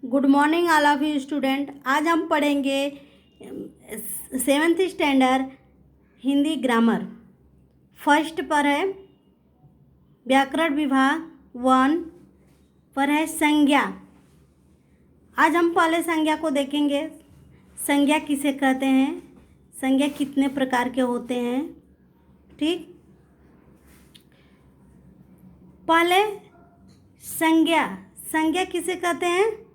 Good morning all of you student. आज हम पढ़ेंगे 7th standard Hindi grammar. First पर है व्याकरण विभाग 1 पर है संज्ञा। आज हम पहले संज्ञा को देखेंगे। संज्ञा किसे कहते हैं, संज्ञा कितने प्रकार के होते हैं। ठीक, पहले संज्ञा। संज्ञा किसे कहते हैं?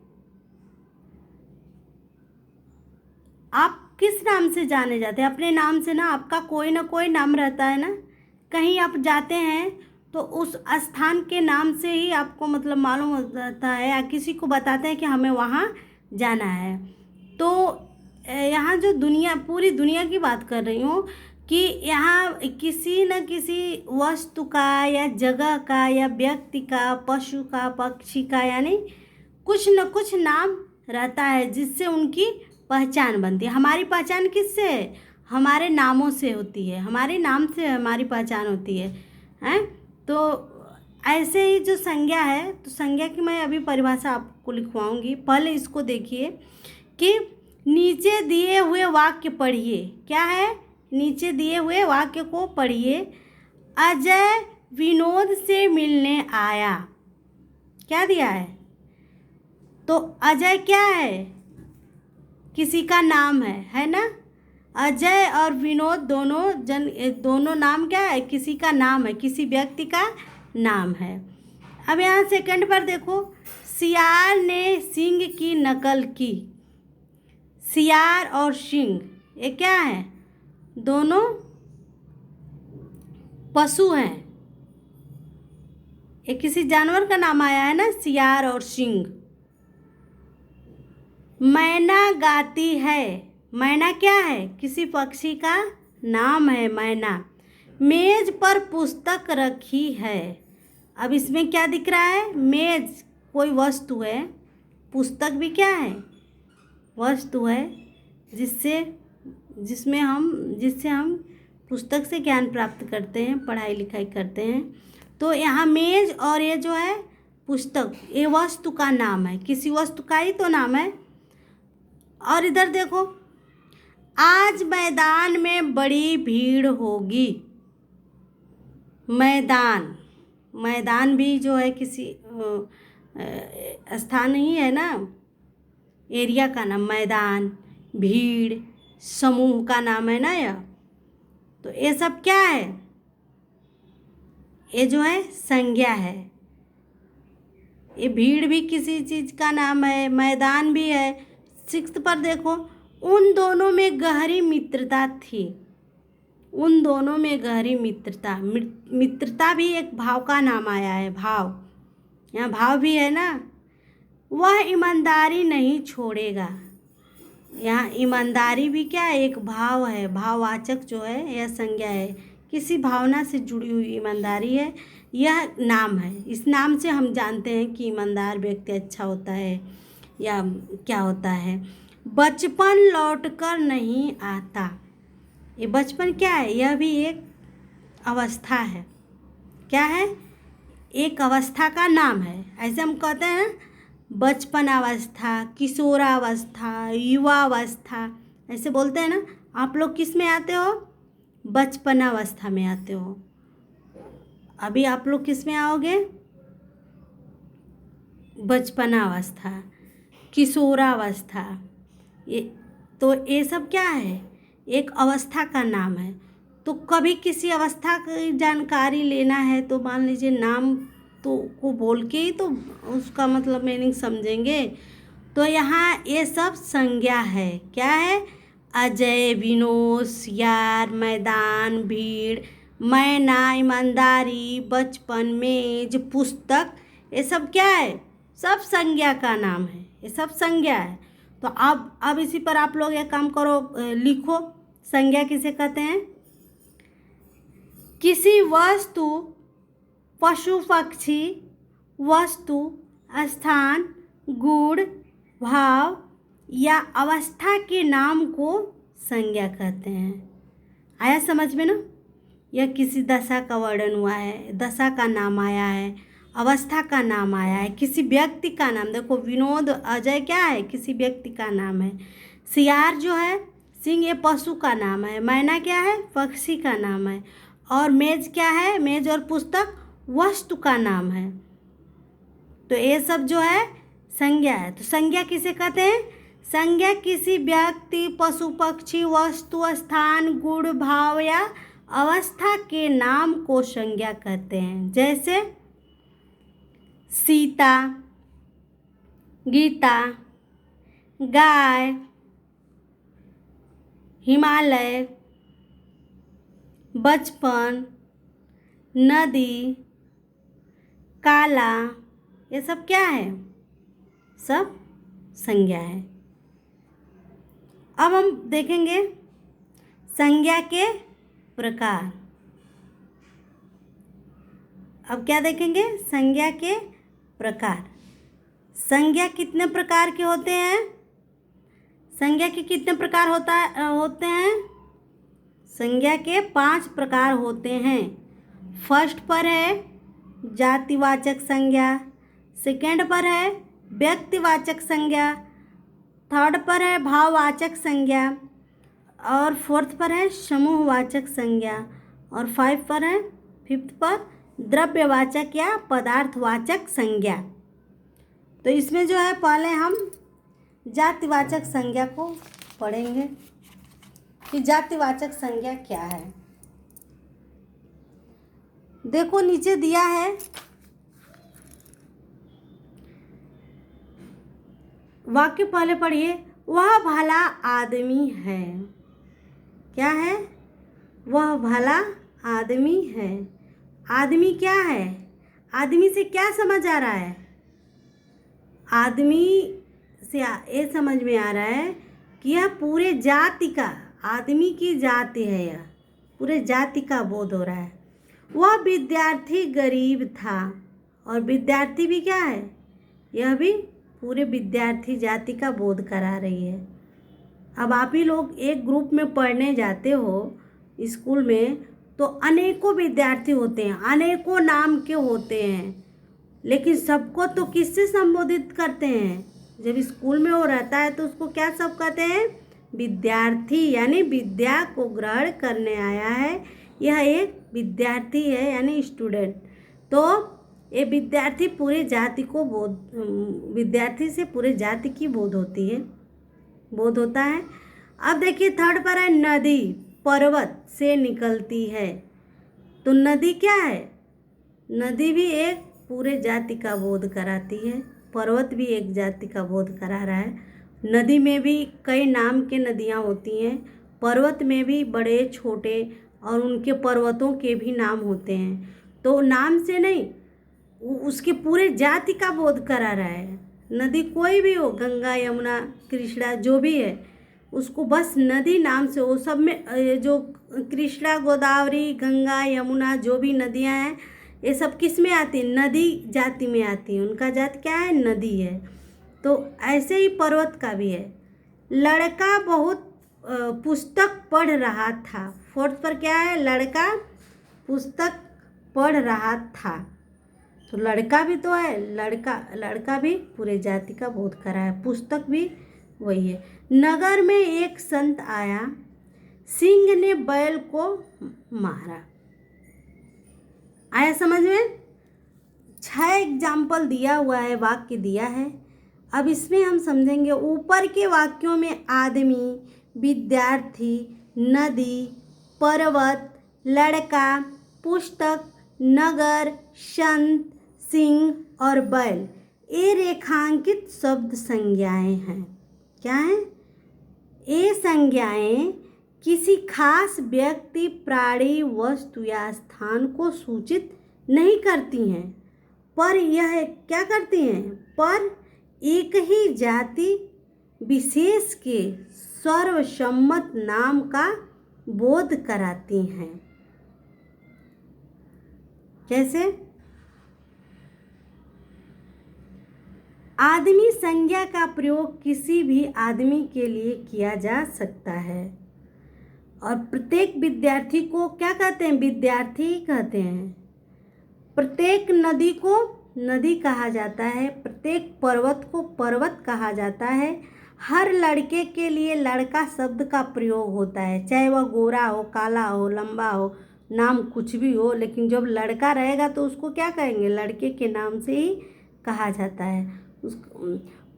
आप किस नाम से जाने जाते हैं? अपने नाम से ना, आपका कोई ना कोई नाम रहता है ना। कहीं आप जाते हैं तो उस स्थान के नाम से ही आपको मतलब मालूम होता है, या किसी को बताते हैं कि हमें वहाँ जाना है। तो यहाँ जो दुनिया, पूरी दुनिया की बात कर रही हूँ कि यहाँ किसी न किसी वस्तु का या जगह का या व्यक्ति का, पशु का, पक्षी का, यानी कुछ न कुछ नाम रहता है जिससे उनकी पहचान बनती है। हमारी पहचान किससे है? हमारे नामों से होती है। हमारे नाम से हमारी पहचान होती है, हैं? तो ऐसे ही जो संज्ञा है, तो संज्ञा की मैं अभी परिभाषा आपको लिखवाऊंगी। पहले इसको देखिए कि नीचे दिए हुए वाक्य पढ़िए। क्या है? नीचे दिए हुए वाक्य को पढ़िए। अजय विनोद से मिलने आया। क्या दिया है? तो अजय क्या है? किसी का नाम है ना। अजय और विनोद दोनों नाम क्या है? किसी का नाम है, किसी व्यक्ति का नाम है। अब यहाँ सेकंड पर देखो, सियार ने सिंह की नकल की। सियार और सिंह ये क्या है? दोनों पशु हैं। ये किसी जानवर का नाम आया है ना, सियार और सिंह। मैना गाती है। मैना क्या है? किसी पक्षी का नाम है मैना। मेज पर पुस्तक रखी है। अब इसमें क्या दिख रहा है? मेज कोई वस्तु है, पुस्तक भी क्या है? वस्तु है, जिससे हम पुस्तक से ज्ञान प्राप्त करते हैं, पढ़ाई लिखाई करते हैं। तो यहाँ मेज और ये जो है पुस्तक, ये वस्तु का नाम है, किसी वस्तु का ही तो नाम है। और इधर देखो, आज मैदान में बड़ी भीड़ होगी। मैदान भी जो है किसी स्थान ही है ना, एरिया का नाम। मैदान, भीड़, समूह का नाम है ना यह। तो ये सब क्या है? ये जो है संज्ञा है। ये भीड़ भी किसी चीज़ का नाम है, मैदान भी है। 6 पर देखो, उन दोनों में गहरी मित्रता थी। उन दोनों में गहरी मित्रता। मित्रता भी एक भाव का नाम आया है। भाव, यहाँ भाव भी है ना। वह ईमानदारी नहीं छोड़ेगा। यहाँ ईमानदारी भी क्या है? एक भाव है, भाववाचक जो है यह संज्ञा है। किसी भावना से जुड़ी हुई ईमानदारी है, यह नाम है। इस नाम से हम जानते हैं कि ईमानदार व्यक्ति अच्छा होता है या क्या होता है। बचपन लौटकर नहीं आता। ये बचपन क्या है? यह भी एक अवस्था है। क्या है? एक अवस्था का नाम है। ऐसे हम कहते हैं ना, बचपन अवस्था, किशोरावस्था, युवावस्था, ऐसे बोलते हैं ना। आप लोग किस में आते हो? बचपनावस्था में आते हो। अभी आप लोग किस में आओगे? बचपनावस्था, किशोरावस्था। ये सब क्या है? एक अवस्था का नाम है। तो कभी किसी अवस्था की जानकारी लेना है तो मान लीजिए नाम तो को बोल के ही तो उसका मतलब मीनिंग समझेंगे। तो यहाँ ये सब संज्ञा है। क्या है? अजय, विनोद, सियार, मैदान, भीड़, मैना, ईमानदारी, बचपन, मेज, पुस्तक, ये सब क्या है? सब संज्ञा का नाम है। ये सब संज्ञा है। तो अब इसी पर आप लोग एक काम करो, लिखो संज्ञा किसे कहते हैं। किसी वस्तु, पशु, पक्षी, वस्तु, स्थान, गुण, भाव या अवस्था के नाम को संज्ञा कहते हैं। आया समझ में ना? यह किसी दशा का वर्णन हुआ है, दशा का नाम आया है, अवस्था का नाम आया है, किसी व्यक्ति का नाम। देखो विनोद अजय क्या है, किसी व्यक्ति का नाम है। सियार जो है सिंह, ये पशु का नाम है। मैना क्या है, पक्षी का नाम है। और मेज क्या है, मेज और पुस्तक वस्तु का नाम है। तो ये सब जो है संज्ञा है। तो संज्ञा किसे कहते हैं, संज्ञा किसी व्यक्ति, पशु, पक्षी, वस्तु, स्थान, गुण, भाव या अवस्था के नाम को संज्ञा कहते हैं। जैसे सीता, गीता, गाय, हिमालय, बचपन, नदी, काला, ये सब क्या है, सब संज्ञा है। अब हम देखेंगे संज्ञा के प्रकार। अब क्या देखेंगे, संज्ञा के प्रकार। संज्ञा कितने प्रकार के होते हैं, संज्ञा के कितने प्रकार होते हैं, संज्ञा के 5 प्रकार होते हैं। फर्स्ट पर है जातिवाचक संज्ञा, सेकंड पर है व्यक्तिवाचक संज्ञा, थर्ड पर है भाववाचक संज्ञा, और फोर्थ पर है समूहवाचक संज्ञा, और 5 पर है, फिफ्थ पर द्रव्यवाचक या पदार्थवाचक संज्ञा। तो इसमें जो है पहले हम जातिवाचक संज्ञा को पढ़ेंगे कि जातिवाचक संज्ञा क्या है। देखो नीचे दिया है, वाक्य पहले पढ़िए। वह भला आदमी है, क्या है, वह भला आदमी है। आदमी क्या है, आदमी से क्या समझ आ रहा है, आदमी से ये समझ में आ रहा है कि यह पूरे जाति का, आदमी की जाति है, यह पूरे जाति का बोध हो रहा है। वह विद्यार्थी गरीब था, और विद्यार्थी भी क्या है, यह भी पूरे विद्यार्थी जाति का बोध करा रही है। अब आप ही लोग एक ग्रुप में पढ़ने जाते हो स्कूल में, तो अनेकों विद्यार्थी होते हैं, अनेकों नाम के होते हैं, लेकिन सबको तो किससे संबोधित करते हैं, जब स्कूल में वो रहता है तो उसको क्या सब कहते हैं, विद्यार्थी, यानी विद्या को ग्रहण करने आया है, यह एक विद्यार्थी है, यानी स्टूडेंट। तो ये विद्यार्थी पूरे जाति को बोध, विद्यार्थी से पूरे जाति की बोध होती है, बोध होता है। अब देखिए थर्ड पर है नदी, पर्वत से निकलती है। तो नदी क्या है, नदी भी एक पूरे जाति का बोध कराती है, पर्वत भी एक जाति का बोध करा रहा है। नदी में भी कई नाम के नदियाँ होती हैं, पर्वत में भी बड़े छोटे और उनके पर्वतों के भी नाम होते हैं। तो नाम से नहीं, उसके पूरे जाति का बोध करा रहा है। नदी कोई भी हो, गंगा, यमुना, कृष्णा, जो भी है, उसको बस नदी नाम से, वो सब में जो कृष्णा, गोदावरी, गंगा, यमुना, जो भी नदियां हैं, ये सब किस में आती हैं, नदी जाति में आती हैं, उनका जाति क्या है, नदी है। तो ऐसे ही पर्वत का भी है। लड़का बहुत पुस्तक पढ़ रहा था, फोर्थ पर क्या है, लड़का पुस्तक पढ़ रहा था। तो लड़का भी तो है, लड़का भी पूरे जाति का बोध करा है, पुस्तक भी वही है। नगर में एक संत आया, सिंह ने बैल को मारा। आया समझ में? 6 एग्जाम्पल दिया हुआ है, वाक्य दिया है। अब इसमें हम समझेंगे ऊपर के वाक्यों में आदमी, विद्यार्थी, नदी, पर्वत, लड़का, पुस्तक, नगर, संत, सिंह और बैल, ये रेखांकित शब्द संज्ञाएं हैं। क्या हैं? ये संज्ञाएं किसी खास व्यक्ति, प्राणी, वस्तु या स्थान को सूचित नहीं करती हैं, पर यह क्या करती हैं, पर एक ही जाति विशेष के सर्वसम्मत नाम का बोध कराती हैं। कैसे? आदमी संज्ञा का प्रयोग किसी भी आदमी के लिए किया जा सकता है, और प्रत्येक विद्यार्थी को क्या कहते हैं, विद्यार्थी कहते हैं। प्रत्येक नदी को नदी कहा जाता है, प्रत्येक पर्वत को पर्वत कहा जाता है। हर लड़के के लिए लड़का शब्द का प्रयोग होता है, चाहे वह गोरा हो, काला हो, लंबा हो, नाम कुछ भी हो, लेकिन जब लड़का रहेगा तो उसको क्या कहेंगे, लड़के के नाम से ही कहा जाता है। उस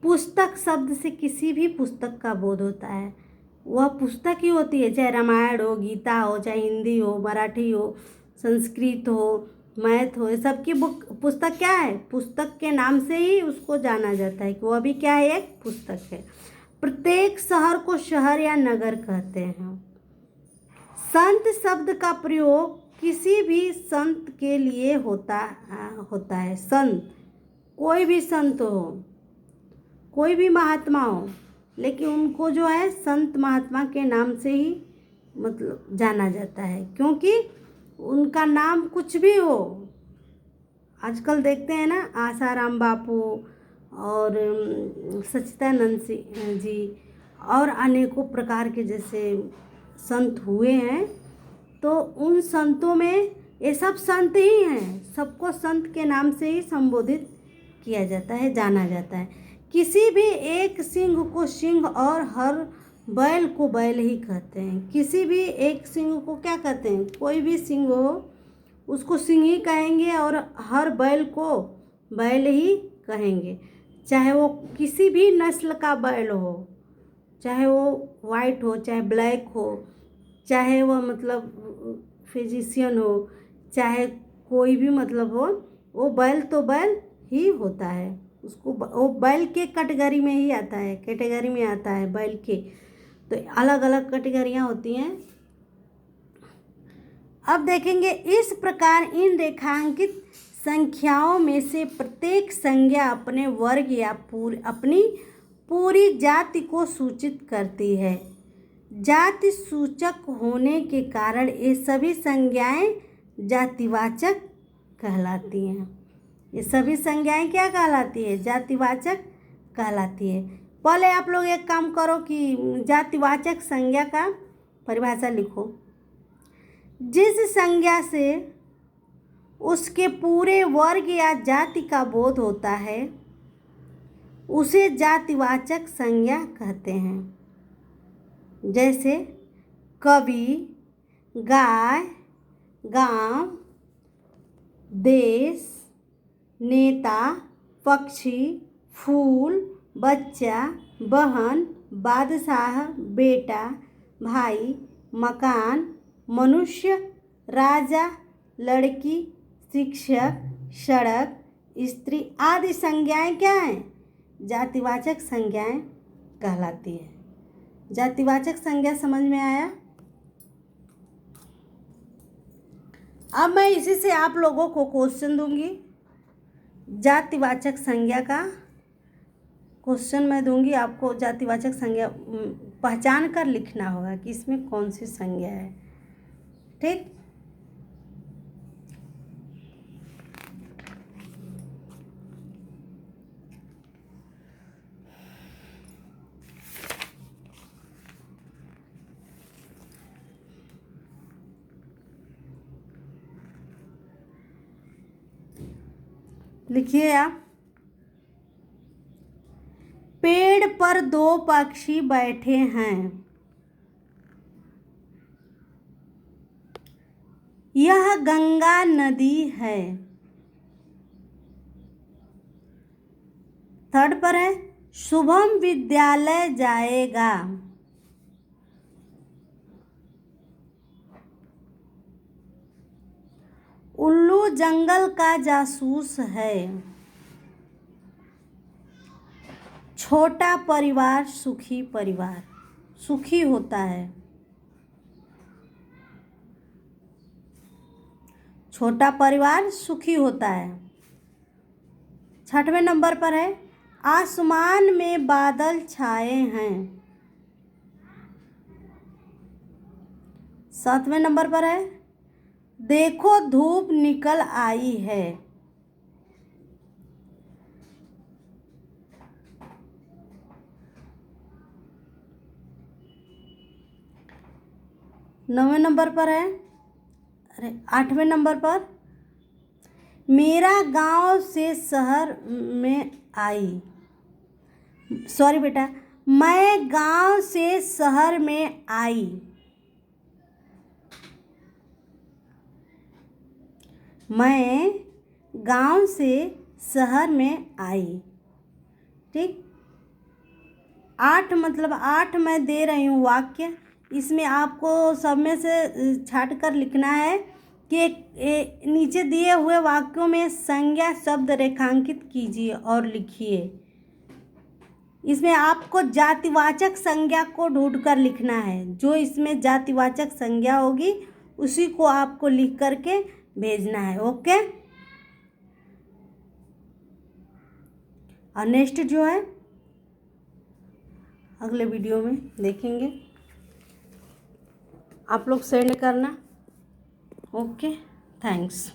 पुस्तक शब्द से किसी भी पुस्तक का बोध होता है, वह पुस्तक ही होती है, चाहे रामायण हो, गीता हो, चाहे हिंदी हो, मराठी हो, संस्कृत हो, मैथ हो, ये सबकी बुक पुस्तक क्या है, पुस्तक के नाम से ही उसको जाना जाता है कि वह भी क्या है, एक पुस्तक है। प्रत्येक शहर को शहर या नगर कहते हैं। संत शब्द का प्रयोग किसी भी संत के लिए होता है। संत कोई भी संत हो, कोई भी महात्मा हो, लेकिन उनको जो है संत महात्मा के नाम से ही मतलब जाना जाता है, क्योंकि उनका नाम कुछ भी हो। आजकल देखते हैं ना, आसाराम बापू और सच्चिदानंद जी और अनेकों प्रकार के जैसे संत हुए हैं, तो उन संतों में ये सब संत ही हैं, सबको संत के नाम से ही संबोधित किया जाता है, जाना जाता है। किसी भी एक सिंह को सिंह और हर बैल को बैल ही कहते हैं। किसी भी एक सिंह को क्या कहते हैं, कोई भी सिंह हो उसको सिंह ही कहेंगे और हर बैल को बैल ही कहेंगे, चाहे वो किसी भी नस्ल का बैल हो, चाहे वो वाइट हो, चाहे ब्लैक हो, चाहे वह मतलब फिजिशियन हो, चाहे कोई भी मतलब हो, वो बैल तो बैल ही होता है। उसको वो बैल के कैटेगरी में ही आता है, कैटेगरी में आता है बैल के। तो अलग अलग कैटेगरियाँ होती हैं। अब देखेंगे, इस प्रकार इन रेखांकित संख्याओं में से प्रत्येक संज्ञा अपने वर्ग या अपनी पूरी जाति को सूचित करती है। जाति सूचक होने के कारण ये सभी संज्ञाएं जातिवाचक कहलाती हैं। ये सभी संज्ञाएं क्या कहलाती है, जातिवाचक कहलाती है। पहले आप लोग एक काम करो कि जातिवाचक संज्ञा का परिभाषा लिखो। जिस संज्ञा से उसके पूरे वर्ग या जाति का बोध होता है उसे जातिवाचक संज्ञा कहते हैं। जैसे कवि, गाय, गांव, देश, नेता, पक्षी, फूल, बच्चा, बहन, बादशाह, बेटा, भाई, मकान, मनुष्य, राजा, लड़की, शिक्षक, सड़क, स्त्री आदि संज्ञाएं क्या हैं, जातिवाचक संज्ञाएं कहलाती है। जातिवाचक संज्ञा समझ में आया। अब मैं इसी से आप लोगों को क्वेश्चन दूंगी। जातिवाचक संज्ञा का क्वेश्चन मैं दूंगी आपको। जातिवाचक संज्ञा पहचान कर लिखना होगा कि इसमें कौन सी संज्ञा है, ठीक। लिखिए आप। पेड़ पर दो पक्षी बैठे हैं। यह गंगा नदी है। थर्ड पर है, शुभम विद्यालय जाएगा। उल्लू जंगल का जासूस है। छोटा परिवार सुखी परिवार, सुखी होता है। छोटा परिवार सुखी होता है। छठवें नंबर पर है, आसमान में बादल छाए हैं। सातवें नंबर पर है, देखो धूप निकल आई है। नौवें नंबर पर है, अरे 8वें नंबर पर, मेरा गांव से शहर में आई। सॉरी बेटा, मैं गांव से शहर में आई। मैं गांव से शहर में आई। ठीक। 8 मतलब 8 मैं दे रही हूँ वाक्य। इसमें आपको सब में से छाट कर लिखना है कि नीचे दिए हुए वाक्यों में संज्ञा शब्द रेखांकित कीजिए और लिखिए। इसमें आपको जातिवाचक संज्ञा को ढूंढ कर लिखना है। जो इसमें जातिवाचक संज्ञा होगी उसी को आपको लिख करके भेजना है। ओके। और नेक्स्ट जो है अगले वीडियो में देखेंगे। आप लोग सेंड करना। Okay, thanks.